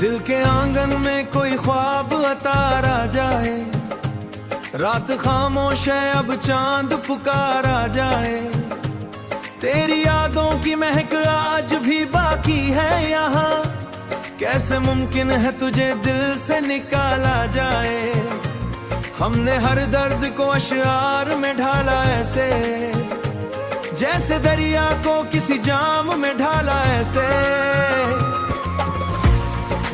दिल के आंगन में कोई ख्वाब अतारा जाए, रात खामोश है अब चांद पुकारा जाए। तेरी यादों की महक आज भी बाकी है यहाँ, कैसे मुमकिन है तुझे दिल से निकाला जाए। हमने हर दर्द को अशआर में ढाला ऐसे, जैसे दरिया को किसी जाम में ढाला ऐसे।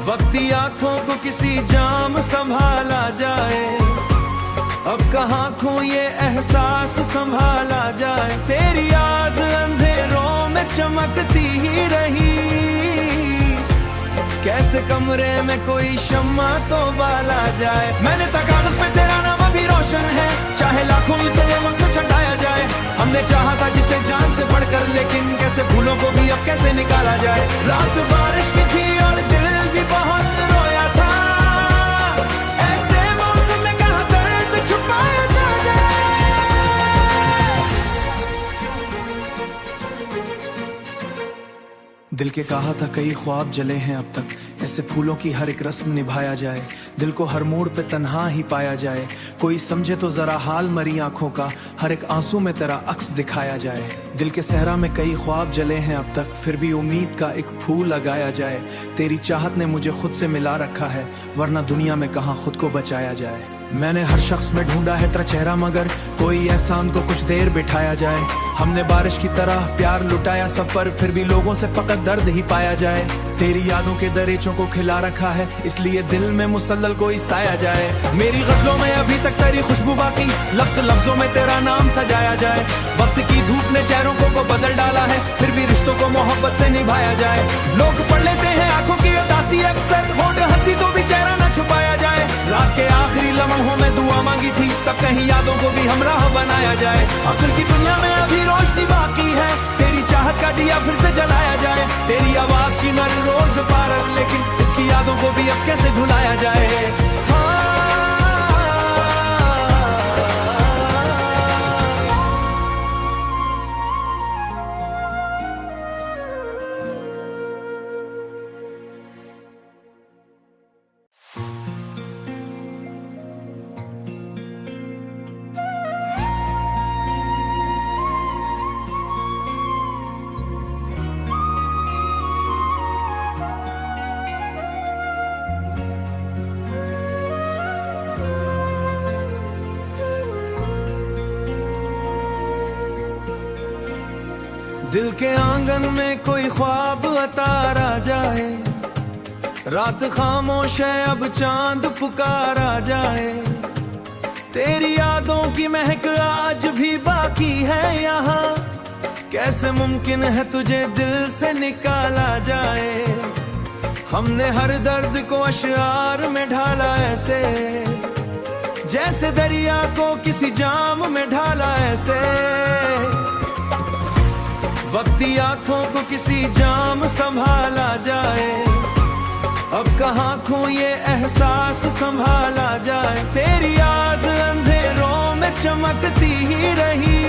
वक्ती आंखों को किसी जाम संभाला जाए, अब कहाँ खो ये एहसास संभाला जाए। तेरी आस अंधेरों में चमकती ही रही, कैसे कमरे में कोई शम्मा तो बाला जाए। मैंने कागज पे तेरा नाम अभी रोशन है, चाहे लाखों इसे मुझसे छटाया जाए। हमने चाहा था जिसे जान से बढ़कर, लेकिन कैसे भूलों को भी अब कैसे निकाला जाए। रात बारिश की थी और दिल भी बहुत रोया था, ऐसे मौसम में कहाँ दर्द छुपाया जाए। दिल के कहा था कई ख्वाब जले हैं अब तक, ऐसे फूलों की हर एक रस्म निभाया जाए। दिल को हर मोड़ पे तन्हा ही पाया जाए, कोई समझे तो जरा हाल मरी आंखों का, हर एक आंसू में तेरा अक्स दिखाया जाए। दिल के सहरा में कई ख्वाब जले हैं अब तक, फिर भी उम्मीद का एक फूल लगाया जाए। तेरी चाहत ने मुझे खुद से मिला रखा है, वरना दुनिया में कहाँ खुद को बचाया जाए। मैंने हर शख्स में ढूंढा है तेरा चेहरा, मगर कोई एहसान को कुछ देर बिठाया जाए। हमने बारिश की तरह प्यार लुटाया सब पर, फिर भी लोगों से फकत दर्द ही पाया जाए। तेरी यादों के दरीचों को खिला रखा है, इसलिए दिल में मुसल्सल कोई साया जाए। मेरी गजलों में अभी तक तेरी खुशबू बाकी, लफ्जों में तेरा नाम सजाया जाए। वक्त की धूप ने चेहरों को बदल डाला है, फिर भी रिश्तों को मोहब्बत से निभाया जाए। लोग पढ़ लेते हैं आंखों की उदासी अक्सर, होठ हंसती तो भी चेहरा न छुपाया जाए। रात के आखिरी लम्हों में दुआ मांगी थी, तब कहीं यादों को भी हमराह बनाया जाए। अक्ल की दुनिया में अभी रोशनी बाकी है, तेरी चाहत का दिया फिर से जलाया जाए। तेरी आवाज की नर रोज पारर, लेकिन इसकी यादों को भी अब कैसे भुलाया जाए। दिल के आंगन में कोई ख्वाब अतारा जाए, रात खामोश है अब चांद पुकारा जाए। तेरी यादों की महक आज भी बाकी है यहाँ, कैसे मुमकिन है तुझे दिल से निकाला जाए। हमने हर दर्द को अशआर में ढाला ऐसे, जैसे दरिया को किसी जाम में ढाला ऐसे। वक्ती आंखों को किसी जाम संभाला जाए, अब कहाँ खो ये एहसास संभाला जाए। तेरी आस अंधेरों में चमकती ही रही,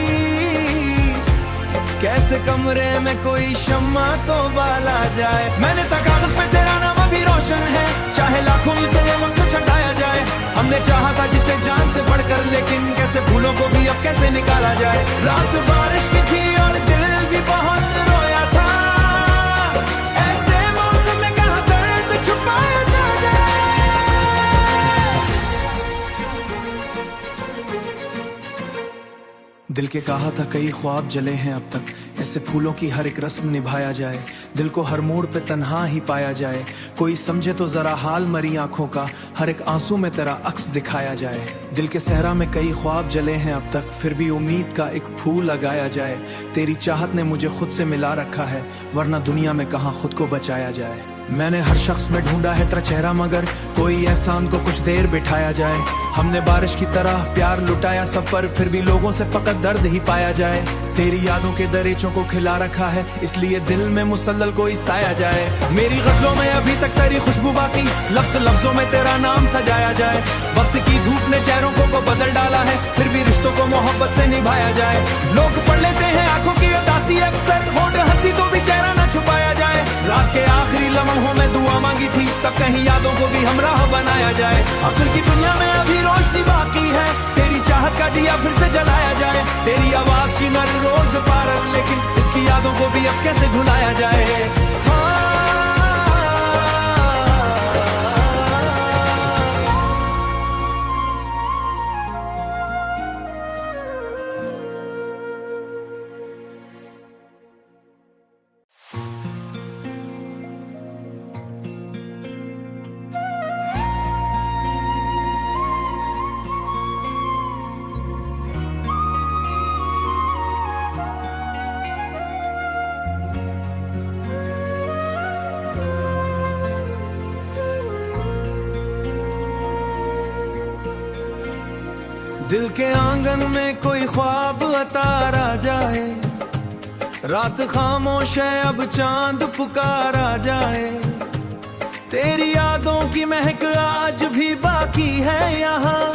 कैसे कमरे में कोई शम्मा तो बाला जाए। मैंने कागज पे तेरा नाम अभी रोशन है, चाहे लाखों इसे मुझसे छटाया जाए। हमने चाहा था जिसे जान से बढ़कर, लेकिन कैसे भूलों को भी अब कैसे निकाला जाए। रात बारिश की थी और दिल भी बहुत रोया था, ऐसे मौसम में कहाँ दर्द छुपाया जाए। दिल के कहा था कई ख्वाब जले हैं अब तक, ऐसे फूलों की हर एक रस्म निभाया जाए। दिल को हर मोड़ पे तन्हा ही पाया जाए, कोई समझे तो जरा हाल मरी आंखों का, हर एक आंसू में तेरा अक्स दिखाया जाए। दिल के सहरा में कई ख्वाब जले हैं अब तक, फिर भी उम्मीद का एक फूल लगाया जाए। तेरी चाहत ने मुझे खुद से मिला रखा है, वरना दुनिया में कहाँ खुद को बचाया जाए। मैंने हर शख्स में ढूंढा है तेरा चेहरा, मगर कोई एहसान को कुछ देर बिठाया जाए। हमने बारिश की तरह प्यार लुटाया सब पर, फिर भी लोगों से फकत दर्द ही पाया जाए। तेरी यादों के दरीचों को खिला रखा है, इसलिए दिल में मुसल्सल कोई साया जाए। मेरी गजलों में अभी तक तेरी खुशबू बाकी, लफ्जों में तेरा नाम सजाया जाए। वक्त की धूप ने चेहरों को बदल डाला है, फिर भी रिश्तों को मोहब्बत से निभाया जाए। लोग पढ़ लेते हैं आंखों की उदासी अक्सर, होठ हंसती तो भी चेहरा न छुपाया जाए। रात के आखिरी लम्हों में दुआ मांगी थी, तब कहीं यादों को भी हमराह बनाया जाए। अक्ल की दुनिया में अभी रोशनी बाकी है, तेरी चाहत का दिया फिर से जलाया जाए। तेरी आवाज की नर रोज पारर, लेकिन इसकी यादों को भी अब कैसे भुलाया जाए। दिल के आंगन में कोई ख्वाब अतारा जाए, रात खामोश है अब चांद पुकारा जाए। तेरी यादों की महक आज भी बाकी है यहाँ,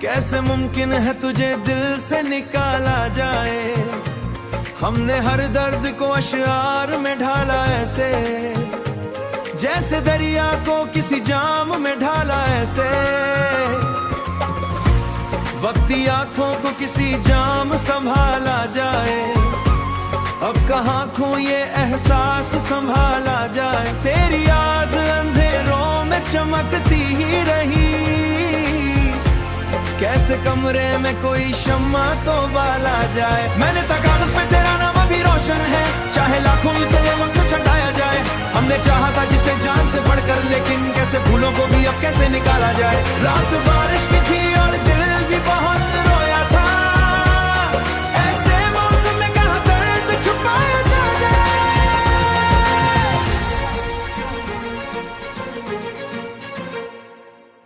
कैसे मुमकिन है तुझे दिल से निकाला जाए। हमने हर दर्द को अशआर में ढाला ऐसे, जैसे दरिया को किसी जाम में ढाला ऐसे। वक्ती आंखों को किसी जाम संभाला जाए, अब कहाँ खो ये एहसास संभाला जाए। तेरी आस अंधेरों में चमकती ही रही, कैसे कमरे में कोई शम्मा तो बाला जाए। मैंने कागज पे तेरा नाम अभी रोशन है, चाहे लाखों इसे वक्त से छटाया जाए। हमने चाहा था जिसे जान से बढ़कर, लेकिन कैसे फूलों को भी अब कैसे निकाला जाए। रात बारिश की थी और दिल भी बहुत रोया था, ऐसे मौसम में कहाँ दर्द छुपाया जाए।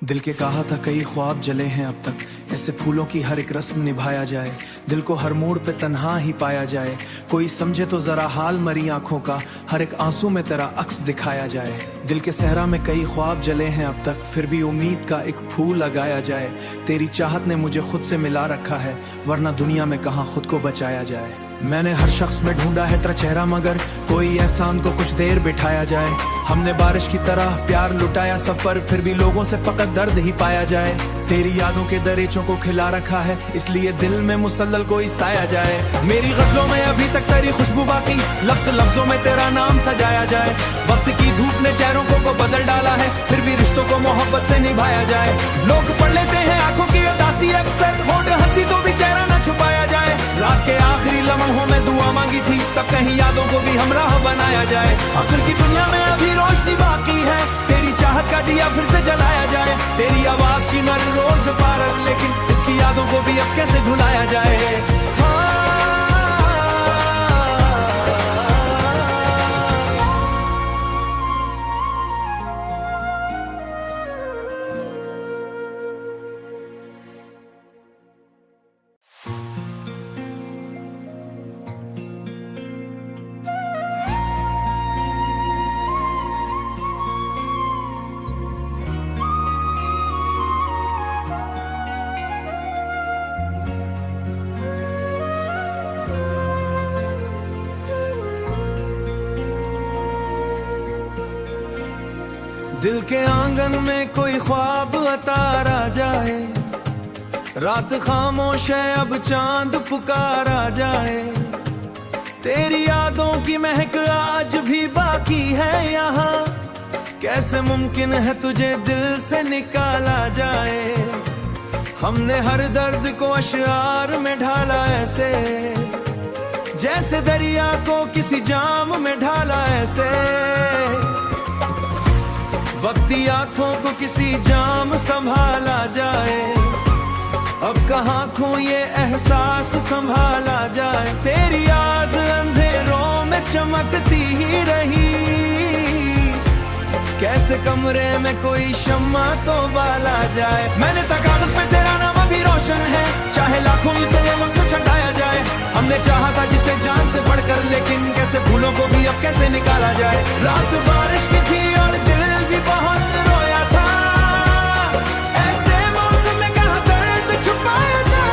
दिल के कहा था कई ख्वाब जले हैं अब तक, ऐसे फूलों की हर एक रस्म निभाया जाए। दिल को हर मोड़ पे तन्हा ही पाया जाए, कोई समझे तो जरा हाल मरी आंखों का, हर एक आंसू में तेरा अक्स दिखाया जाए। दिल के सहरा में कई ख्वाब जले हैं अब तक, फिर भी उम्मीद का एक फूल लगाया जाए। तेरी चाहत ने मुझे खुद से मिला रखा है, वरना दुनिया में कहाँ खुद को बचाया जाए। मैंने हर शख्स में ढूंढा है तेरा चेहरा, मगर कोई एहसान को कुछ देर बिठाया जाए। हमने बारिश की तरह प्यार लुटाया सब पर, फिर भी लोगों से फकत दर्द ही पाया जाए। तेरी यादों के दरीचों को खिला रखा है, इसलिए दिल में मुसल्सल कोई साया जाए। मेरी गजलों में अभी तक तेरी खुशबू बाकी, लफ्ज लफ्जों में तेरा नाम सजाया जाए। वक्त की धूप ने चेहरों को बदल डाला है, फिर भी रिश्तों को मोहब्बत से निभाया जाए। लोग पढ़ लेते हैं आंखों की उदासी अक्सर, होठ हंसती तो भी चेहरा न छुपाया जाए। रात के आखिरी लम्हों में दुआ मांगी थी, तब कहीं यादों को भी हमराह बनाया जाए। अक्ल की दुनिया में अभी रोशनी बाकी है, तेरी चाहत का दिया फिर से जलाया जाए। तेरी आवाज की नर रोज पारर, लेकिन इसकी यादों को भी अब कैसे भुलाया जाए। दिल के आंगन में कोई ख्वाब अतारा जाए, रात खामोश है अब चांद पुकारा जाए। तेरी यादों की महक आज भी बाकी है यहाँ, कैसे मुमकिन है तुझे दिल से निकाला जाए। हमने हर दर्द को अशआर में ढाला ऐसे, जैसे दरिया को किसी जाम में ढाला ऐसे। वक्ती आंखों को किसी जाम संभाला जाए, अब कहाँ खो ये एहसास संभाला जाए। तेरी आस अंधेरों में चमकती ही रही, कैसे कमरे में कोई शम्मा तो बाला जाए। मैंने कागज पे तेरा नाम अभी रोशन है, चाहे लाखों इसे वक्त से छटाया जाए। हमने चाहा था जिसे जान से बढ़कर, लेकिन कैसे फूलों को भी अब कैसे निकाला जाए। रात बारिश की थी और दिल भी बहुत रोया था, ऐसे मौसम में कहाँ दर्द छुपाया जाए।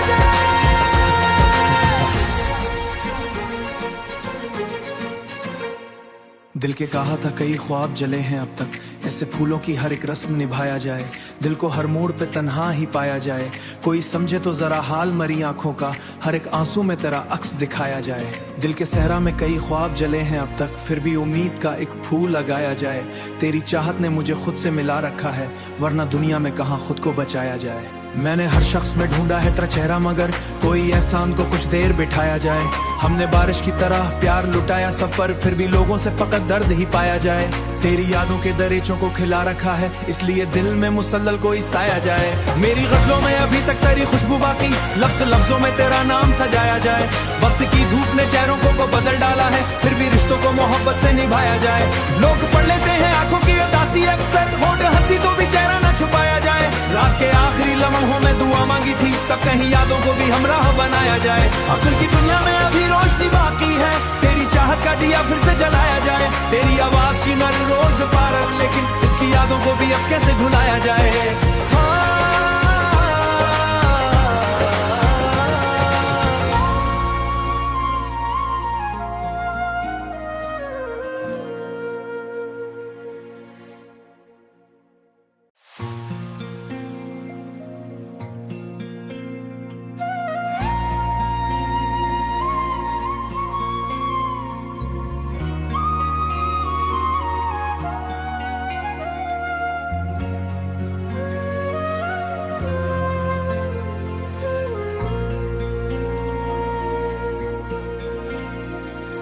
दिल के कहा था कई ख्वाब जले हैं अब तक, ऐसे फूलों की हर एक रस्म निभाया जाए। दिल को हर मोड़ पे तन्हा ही पाया जाए, कोई समझे तो जरा हाल मरी आंखों का, हर एक आंसू में तेरा अक्स दिखाया जाए। दिल के सहरा में कई ख्वाब जले हैं अब तक, फिर भी उम्मीद का एक फूल लगाया जाए। तेरी चाहत ने मुझे खुद से मिला रखा है, वरना दुनिया में कहाँ खुद को बचाया जाए। मैंने हर शख्स में ढूंढा है तेरा चेहरा, मगर कोई एहसान को कुछ देर बिठाया जाए। हमने बारिश की तरह प्यार लुटाया सब पर, फिर भी लोगों से फकत दर्द ही पाया जाए। तेरी यादों के दरीचों को खिला रखा है, इसलिए दिल में मुसल्सल कोई साया जाए। मेरी गजलों में अभी तक तेरी खुशबू बाकी, लफ्ज लफ्जों में तेरा नाम सजाया जाए। वक्त की धूप ने चेहरों को बदल डाला है, फिर भी रिश्तों को मोहब्बत से निभाया जाए। लोग पढ़ लेते हैं आंखों की उदासी अक्सर, होठ हंसती तो भी चेहरा न छुपाया जाए। रात के आखिरी लम्हों में दुआ मांगी थी, तब कहीं यादों को भी हमराह बनाया जाए। अक्ल की दुनिया में अभी रोशनी बाकी है, तेरी चाहत का दिया फिर से जलाया जाए। तेरी आवाज की नर रोज पारर, लेकिन इसकी यादों को भी अब कैसे भुलाया जाए।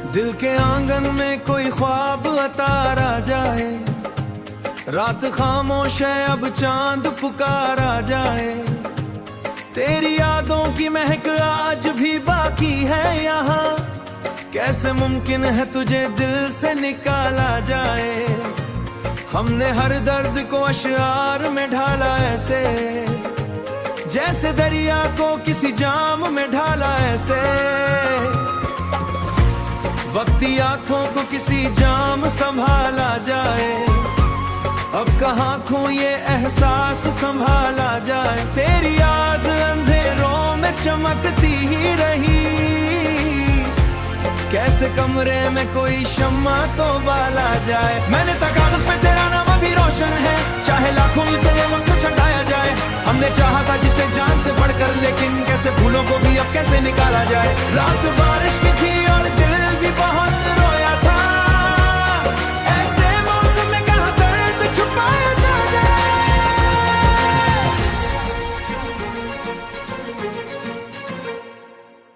दिल के आंगन में कोई ख्वाब अतारा जाए, रात खामोश है अब चांद पुकारा जाए। तेरी यादों की महक आज भी बाकी है यहाँ, कैसे मुमकिन है तुझे दिल से निकाला जाए। हमने हर दर्द को अशआर में ढाला ऐसे, जैसे दरिया को किसी जाम में ढाला ऐसे। वक्ती आंखों को किसी जाम संभाला जाए, अब कहाँ खो ये एहसास संभाला जाए। तेरी आस अंधेरों में चमकती ही रही, कैसे कमरे में कोई शम्मा तो बाला जाए। मैंने कागज पे तेरा नाम अभी रोशन है, चाहे लाखों इसे मुझसे छटाया जाए। हमने चाहा था जिसे जान से बढ़कर, लेकिन कैसे फूलों को भी अब कैसे निकाला जाए। रात बारिश की थी और दिल भी बहुत रोया था, ऐसे मौसम में कहाँ दर्द छुपाया जाए।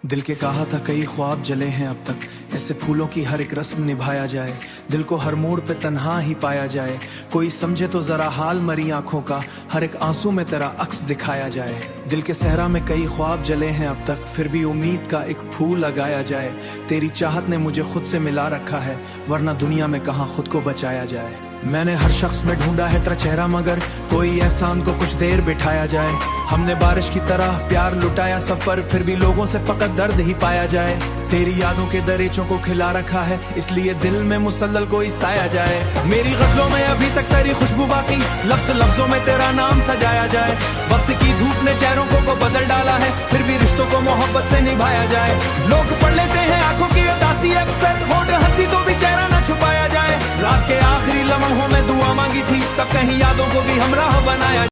दिल के कहा था कई ख्वाब जले हैं अब तक, ऐसे फूलों की हर एक रस्म निभाया जाए। दिल को हर मोड़ पे तन्हा ही पाया जाए, कोई समझे तो जरा हाल मरी आंखों का, हर एक आंसू में तेरा अक्स दिखाया जाए। दिल के सहरा में कई ख्वाब जले हैं अब तक, फिर भी उम्मीद का एक फूल लगाया जाए। तेरी चाहत ने मुझे खुद से मिला रखा है, वरना दुनिया में कहाँ खुद को बचाया जाए। मैंने हर शख्स में ढूंढा है तेरा चेहरा, मगर कोई एहसान को कुछ देर बिठाया जाए। हमने बारिश की तरह प्यार लुटाया सब पर, फिर भी लोगों से फकत दर्द ही पाया जाए। तेरी यादों के दरीचों को खिला रखा है, इसलिए दिल में मुसल्सल कोई साया जाए। मेरी गजलों में अभी तक तेरी खुशबू बाकी, लफ्ज लफ्जों में तेरा नाम सजाया जाए। वक्त की धूप ने चेहरों को बदल डाला है, फिर भी रिश्तों को मोहब्बत से निभाया जाए। लोग पढ़ लेते हैं आंखों की उदासी अक्सर, होठ हंसती तो भी चेहरा न छुपाया जाए। रात के आखिरी लम्हों में दुआ मांगी थी, तब कहीं यादों को भी हमराह बनाया